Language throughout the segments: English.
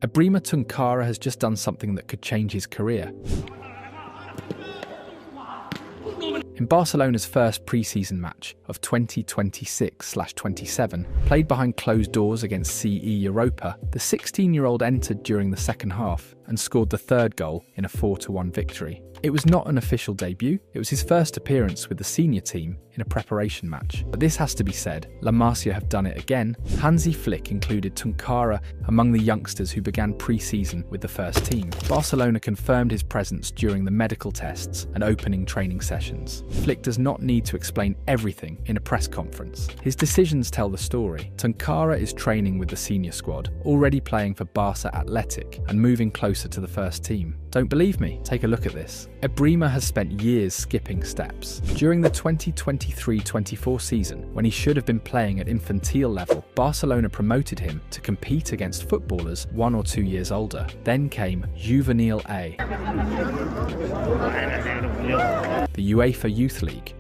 Ebrima Tunkara has just done something that could change his career. In Barcelona's first pre-season match of 2026/27, played behind closed doors against CE Europa, the 16-year-old entered during the second half and scored the third goal in a 4-1 victory. It was not an official debut, it was his first appearance with the senior team in a preparation match. But this has to be said, La Masia have done it again. Hansi Flick included Tunkara among the youngsters who began pre-season with the first team. Barcelona confirmed his presence during the medical tests and opening training sessions. Flick does not need to explain everything in a press conference. His decisions tell the story. Tunkara is training with the senior squad, already playing for Barça Athletic and moving closer to the first team. Don't believe me? Take a look at this. Ebrima has spent years skipping steps. During the 2023-24 season, when he should have been playing at infantile level, Barcelona promoted him to compete against footballers 1 or 2 years older. Then came Juvenile A, the UEFA Youth League,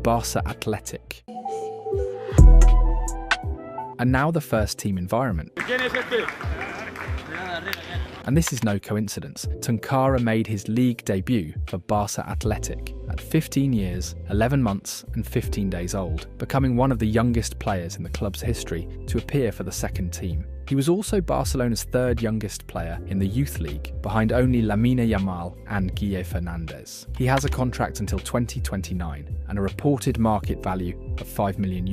Barça Athletic, and now the first team environment. And this is no coincidence. Tunkara made his league debut for Barça Athletic at 15 years, 11 months and 15 days old, becoming one of the youngest players in the club's history to appear for the second team. He was also Barcelona's third youngest player in the Youth League, behind only Lamine Yamal and Guille Fernandez. He has a contract until 2029 and a reported market value of €5 million,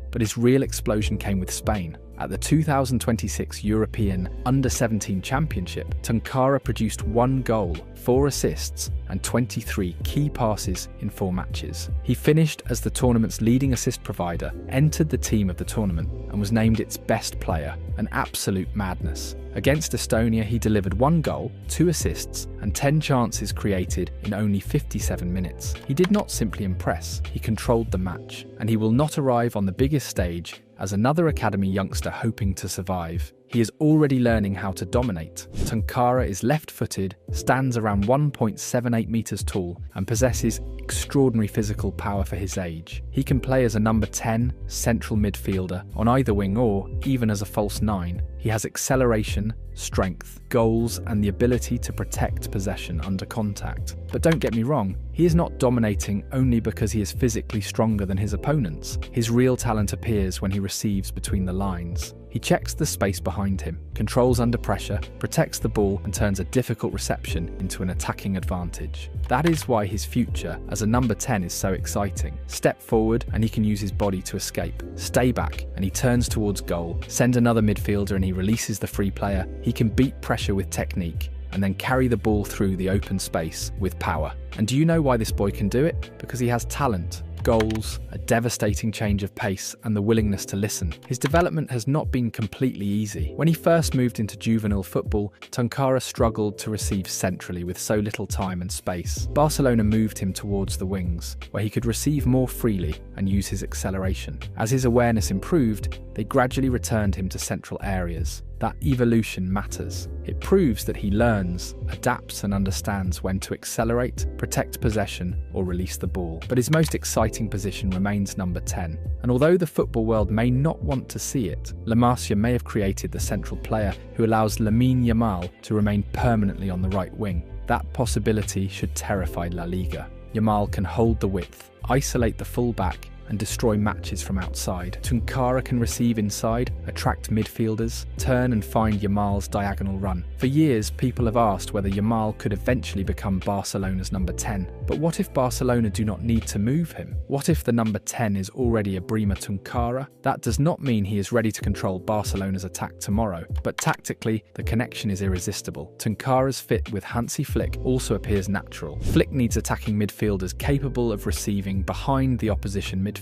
but his real explosion came with Spain. At the 2026 European Under-17 Championship, Tunkara produced 1 goal, 4 assists and 23 key passes in 4 matches. He finished as the tournament's leading assist provider, entered the team of the tournament and was named its best player, an absolute madness. Against Estonia, he delivered 1 goal, 2 assists and 10 chances created in only 57 minutes. He did not simply impress, he controlled the match, and he will not arrive on the biggest stage as another academy youngster hoping to survive. He is already learning how to dominate. Tunkara is left-footed, stands around 1.78 meters tall, and possesses extraordinary physical power for his age. He can play as a number 10 central midfielder on either wing or even as a false 9. He has acceleration, strength, goals, and the ability to protect possession under contact. But don't get me wrong, he is not dominating only because he is physically stronger than his opponents. His real talent appears when he receives between the lines. He checks the space behind him, controls under pressure, protects the ball and turns a difficult reception into an attacking advantage. That is why his future as a number 10 is so exciting. Step forward and he can use his body to escape. Stay back and he turns towards goal. Send another midfielder and he releases the free player. He can beat pressure with technique and then carry the ball through the open space with power. And do you know why this boy can do it? Because he has talent, goals, a devastating change of pace and the willingness to listen. His development has not been completely easy. When he first moved into juvenile football, Tunkara struggled to receive centrally with so little time and space. Barcelona moved him towards the wings, where he could receive more freely and use his acceleration. As his awareness improved, they gradually returned him to central areas. That evolution matters. It proves that he learns, adapts and understands when to accelerate, protect possession or release the ball. But his most exciting position remains number 10. And although the football world may not want to see it, La Masia may have created the central player who allows Lamine Yamal to remain permanently on the right wing. That possibility should terrify La Liga. Yamal can hold the width, isolate the full-back and destroy matches from outside. Tunkara can receive inside, attract midfielders, turn and find Yamal's diagonal run. For years, people have asked whether Yamal could eventually become Barcelona's number 10. But what if Barcelona do not need to move him? What if the number 10 is already Ebrima Tunkara? That does not mean he is ready to control Barcelona's attack tomorrow, but tactically, the connection is irresistible. Tunkara's fit with Hansi Flick also appears natural. Flick needs attacking midfielders capable of receiving behind the opposition midfield,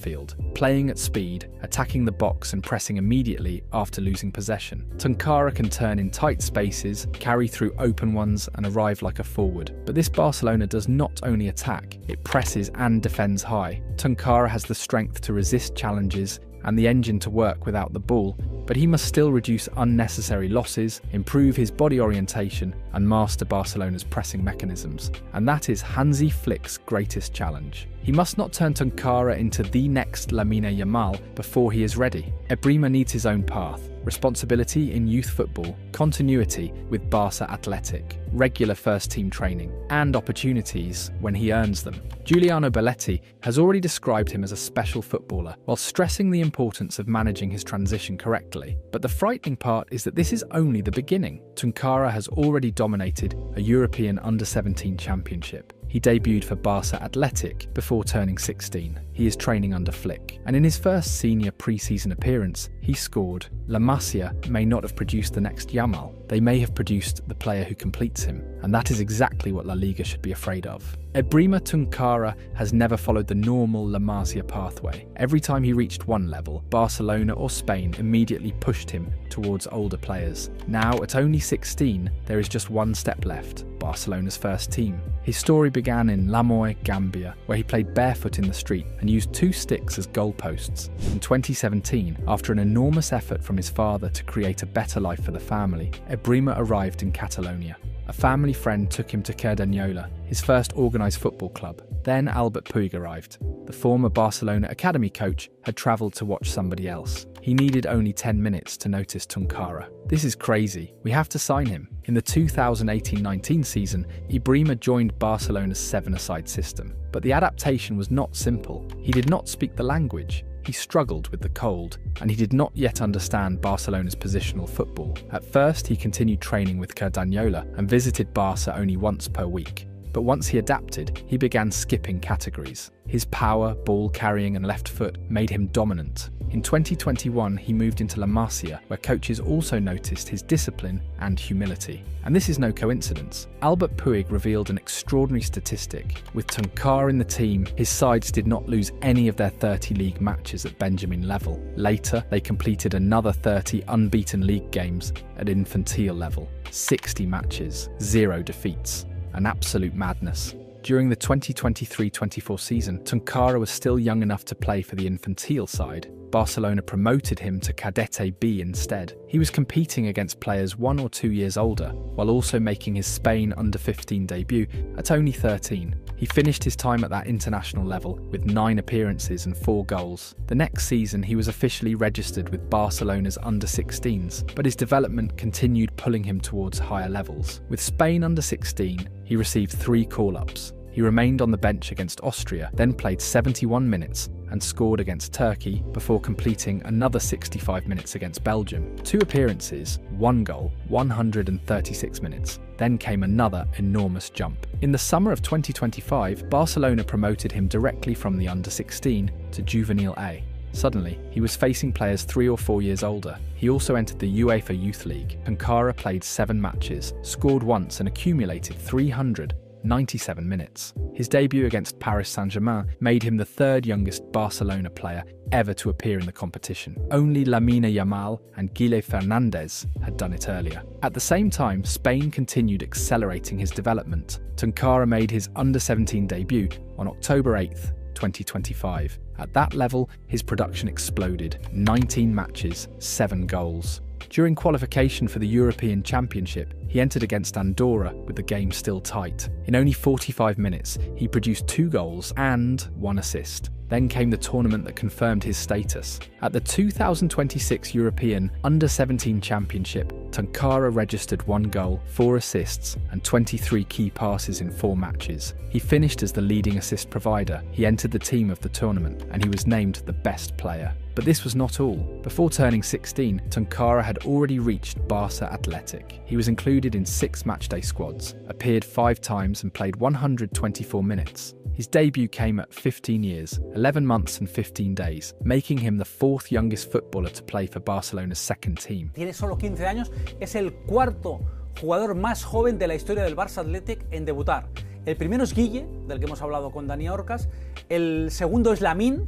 playing at speed, attacking the box and pressing immediately after losing possession. Tunkara can turn in tight spaces, carry through open ones and arrive like a forward. But this Barcelona does not only attack, it presses and defends high. Tunkara has the strength to resist challenges and the engine to work without the ball, but he must still reduce unnecessary losses, improve his body orientation and master Barcelona's pressing mechanisms. And that is Hansi Flick's greatest challenge. He must not turn Tunkara into the next Lamine Yamal before he is ready. Ebrima needs his own path, responsibility in youth football, continuity with Barça Athletic, regular first-team training, and opportunities when he earns them. Giuliano Belletti has already described him as a special footballer, while stressing the importance of managing his transition correctly. But the frightening part is that this is only the beginning. Tunkara has already dominated a European Under-17 championship. He debuted for Barça Athletic before turning 16. He is training under Flick, and in his first senior pre-season appearance, he scored. La Masia may not have produced the next Yamal, they may have produced the player who completes him, and that is exactly what La Liga should be afraid of. Ebrima Tunkara has never followed the normal La Masia pathway. Every time he reached one level, Barcelona or Spain immediately pushed him towards older players. Now, at only 16, there is just one step left: Barcelona's first team. His story began in Lamoy, Gambia, where he played barefoot in the street and used 2 sticks as goalposts. In 2017, after an enormous effort from his father to create a better life for the family, Ebrima arrived in Catalonia. A family friend took him to Cerdanyola, his first organised football club. Then Albert Puig arrived. The former Barcelona academy coach had travelled to watch somebody else. He needed only 10 minutes to notice Tunkara. This is crazy. We have to sign him. In the 2018-19 season, Ebrima joined Barcelona's 7-a-side system. But the adaptation was not simple. He did not speak the language. He struggled with the cold, and he did not yet understand Barcelona's positional football. At first, he continued training with Cerdanyola and visited Barca only once per week. But once he adapted, he began skipping categories. His power, ball carrying and left foot made him dominant. In 2021, he moved into La Masia, where coaches also noticed his discipline and humility. And this is no coincidence. Albert Puig revealed an extraordinary statistic. With Tunkara in the team, his sides did not lose any of their 30 league matches at Benjamin level. Later, they completed another 30 unbeaten league games at infantile level. 60 matches, 0 defeats. An absolute madness. During the 2023-24 season, Tunkara was still young enough to play for the infantile side. Barcelona promoted him to Cadete B instead. He was competing against players 1 or 2 years older, while also making his Spain under-15 debut at only 13. He finished his time at that international level with 9 appearances and 4 goals. The next season, he was officially registered with Barcelona's under-16s, but his development continued pulling him towards higher levels. With Spain under-16, he received 3 call-ups. He remained on the bench against Austria, then played 71 minutes and scored against Turkey before completing another 65 minutes against Belgium. 2 appearances, 1 goal, 136 minutes. Then came another enormous jump. In the summer of 2025, Barcelona promoted him directly from the under-16 to Juvenile A. Suddenly, he was facing players 3 or 4 years older. He also entered the UEFA Youth League. Tunkara played 7 matches, scored once and accumulated 397 minutes. His debut against Paris Saint-Germain made him the 3rd youngest Barcelona player ever to appear in the competition. Only Lamine Yamal and Guille Fernandez had done it earlier. At the same time, Spain continued accelerating his development. Tunkara made his under-17 debut on October 8th, 2025. At that level, his production exploded. 19 matches, 7 goals. During qualification for the European Championship, he entered against Andorra with the game still tight. In only 45 minutes, he produced 2 goals and 1 assist. Then came the tournament that confirmed his status. At the 2026 European Under-17 Championship, Tunkara registered 1 goal, 4 assists, and 23 key passes in 4 matches. He finished as the leading assist provider. He entered the team of the tournament, and he was named the best player. But this was not all. Before turning 16, Tunkara had already reached Barça Athletic. He was included in 6 matchday squads, appeared 5 times and played 124 minutes. His debut came at 15 years, 11 months and 15 days, making him the 4th youngest footballer to play for Barcelona's 2nd team. Tiene solo 15 años, es el 4º jugador más joven de la historia del Barça Athletic en debutar. El primero es Guille, del que hemos hablado con Dani Orcas, el segundo es Lamine,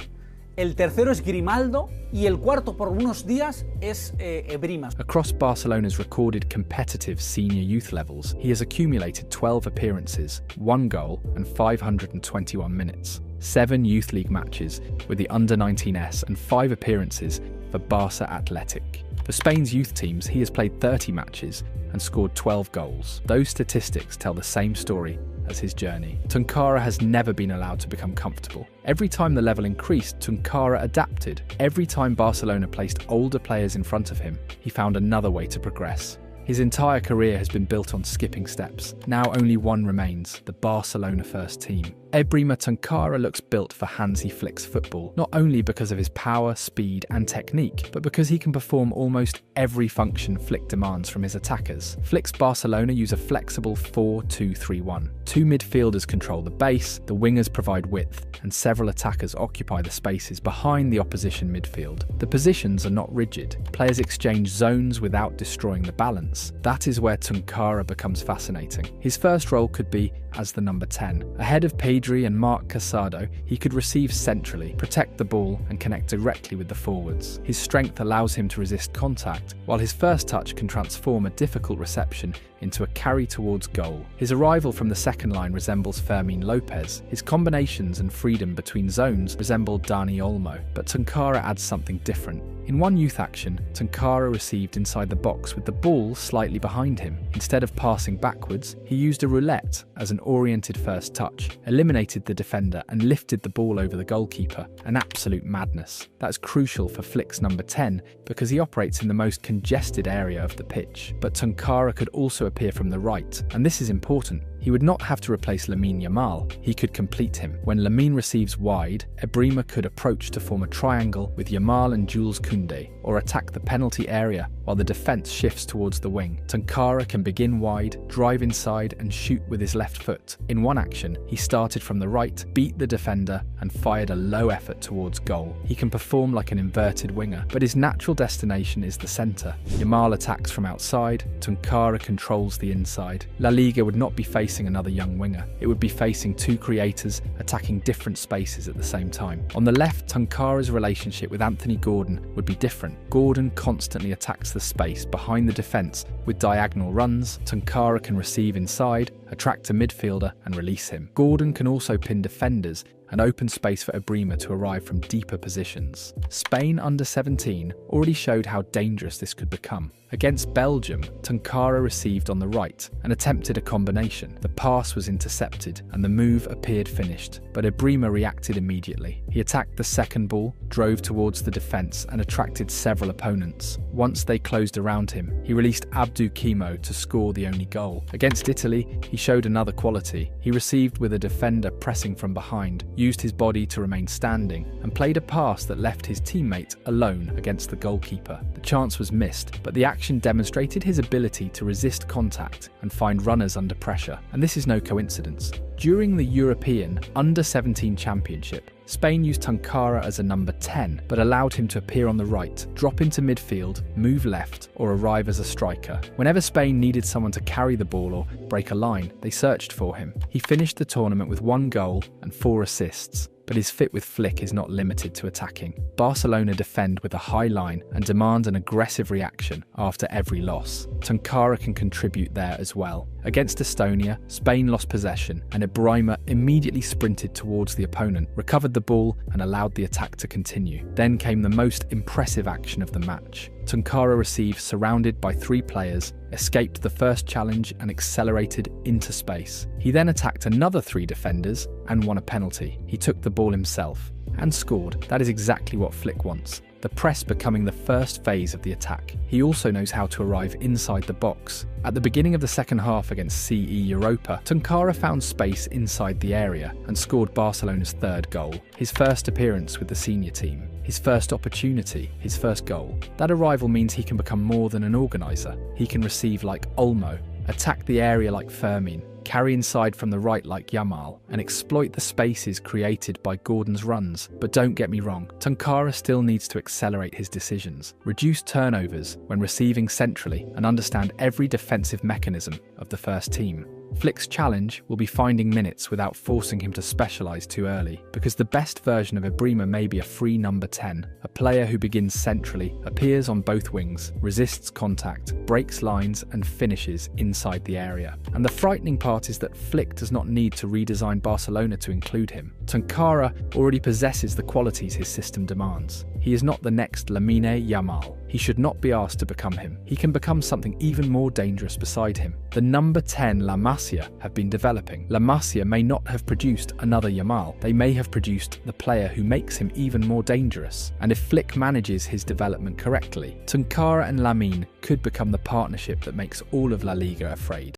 el tercero es Grimaldo y el cuarto por unos días es Ebrima. Across Barcelona's recorded competitive senior youth levels, he has accumulated 12 appearances, 1 goal and 521 minutes, 7 youth league matches with the under-19s and 5 appearances for Barça Athletic. For Spain's youth teams, he has played 30 matches and scored 12 goals. Those statistics tell the same story as his journey. Tunkara has never been allowed to become comfortable. Every time the level increased, Tunkara adapted. Every time Barcelona placed older players in front of him, he found another way to progress. His entire career has been built on skipping steps. Now only one remains, the Barcelona first team. Ebrima Tunkara looks built for Hansi Flick's football, not only because of his power, speed and technique, but because he can perform almost every function Flick demands from his attackers. Flick's Barcelona use a flexible 4-2-3-1. Two midfielders control the base, the wingers provide width, and several attackers occupy the spaces behind the opposition midfield. The positions are not rigid. Players exchange zones without destroying the balance. That is where Tunkara becomes fascinating. His first role could be as the number 10. Ahead of Pedri and Marc Casado, he could receive centrally, protect the ball and connect directly with the forwards. His strength allows him to resist contact, while his first touch can transform a difficult reception into a carry towards goal. His arrival from the second line resembles Fermin Lopez. His combinations and freedom between zones resemble Dani Olmo, but Tunkara adds something different. In one youth action, Tunkara received inside the box with the ball slightly behind him. Instead of passing backwards, he used a roulette as an oriented first touch, eliminated the defender and lifted the ball over the goalkeeper. An absolute madness. That's crucial for Flick's number 10 because he operates in the most congested area of the pitch. But Tunkara could also appear from the right, and this is important. He would not have to replace Lamine Yamal, he could complete him. When Lamine receives wide, Ebrima could approach to form a triangle with Yamal and Jules Koundé, or attack the penalty area while the defence shifts towards the wing. Tunkara can begin wide, drive inside and shoot with his left foot. In one action, he started from the right, beat the defender and fired a low effort towards goal. He can perform like an inverted winger, but his natural destination is the centre. Yamal attacks from outside, Tunkara controls the inside. La Liga would not be facing another young winger. It would be facing two creators attacking different spaces at the same time. On the left, Tunkara's relationship with Anthony Gordon would be different. Gordon constantly attacks the space behind the defence with diagonal runs. Tunkara can receive inside, attract a midfielder and release him. Gordon can also pin defenders and open space for Ebrima to arrive from deeper positions. Spain under-17 already showed how dangerous this could become. Against Belgium, Tunkara received on the right and attempted a combination. The pass was intercepted and the move appeared finished, but Ebrima reacted immediately. He attacked the second ball, drove towards the defence and attracted several opponents. Once they closed around him, he released Abdou Kimo to score the only goal. Against Italy, he showed another quality. He received with a defender pressing from behind, used his body to remain standing, and played a pass that left his teammate alone against the goalkeeper. The chance was missed, but the action demonstrated his ability to resist contact and find runners under pressure, and this is no coincidence. During the European Under-17 Championship, Spain used Tunkara as a number 10, but allowed him to appear on the right, drop into midfield, move left, or arrive as a striker. Whenever Spain needed someone to carry the ball or break a line, they searched for him. He finished the tournament with 1 goal and 4 assists. But his fit with Flick is not limited to attacking. Barcelona defend with a high line and demand an aggressive reaction after every loss. Tunkara can contribute there as well. Against Estonia, Spain lost possession and Ebrima immediately sprinted towards the opponent, recovered the ball and allowed the attack to continue. Then came the most impressive action of the match. Tunkara received surrounded by 3 players, escaped the first challenge and accelerated into space. He then attacked another 3 defenders and won a penalty. He took the ball himself and scored. That is exactly what Flick wants. The press becoming the first phase of the attack. He also knows how to arrive inside the box. At the beginning of the second half against CE Europa, Tunkara found space inside the area and scored Barcelona's 3rd goal, his first appearance with the senior team, his first opportunity, his first goal. That arrival means he can become more than an organiser. He can receive like Olmo, attack the area like Fermin, carry inside from the right like Yamal, and exploit the spaces created by Gordon's runs. But don't get me wrong, Tunkara still needs to accelerate his decisions, reduce turnovers when receiving centrally, and understand every defensive mechanism of the first team. Flick's challenge will be finding minutes without forcing him to specialise too early, because the best version of Ebrima may be a free number 10, a player who begins centrally, appears on both wings, resists contact, breaks lines and finishes inside the area. And the frightening part is that Flick does not need to redesign Barcelona to include him. Tunkara already possesses the qualities his system demands. He is not the next Lamine Yamal. He should not be asked to become him. He can become something even more dangerous beside him. The number 10 La Masia have been developing. La Masia may not have produced another Yamal. They may have produced the player who makes him even more dangerous. And if Flick manages his development correctly, Tunkara and Lamine could become the partnership that makes all of La Liga afraid.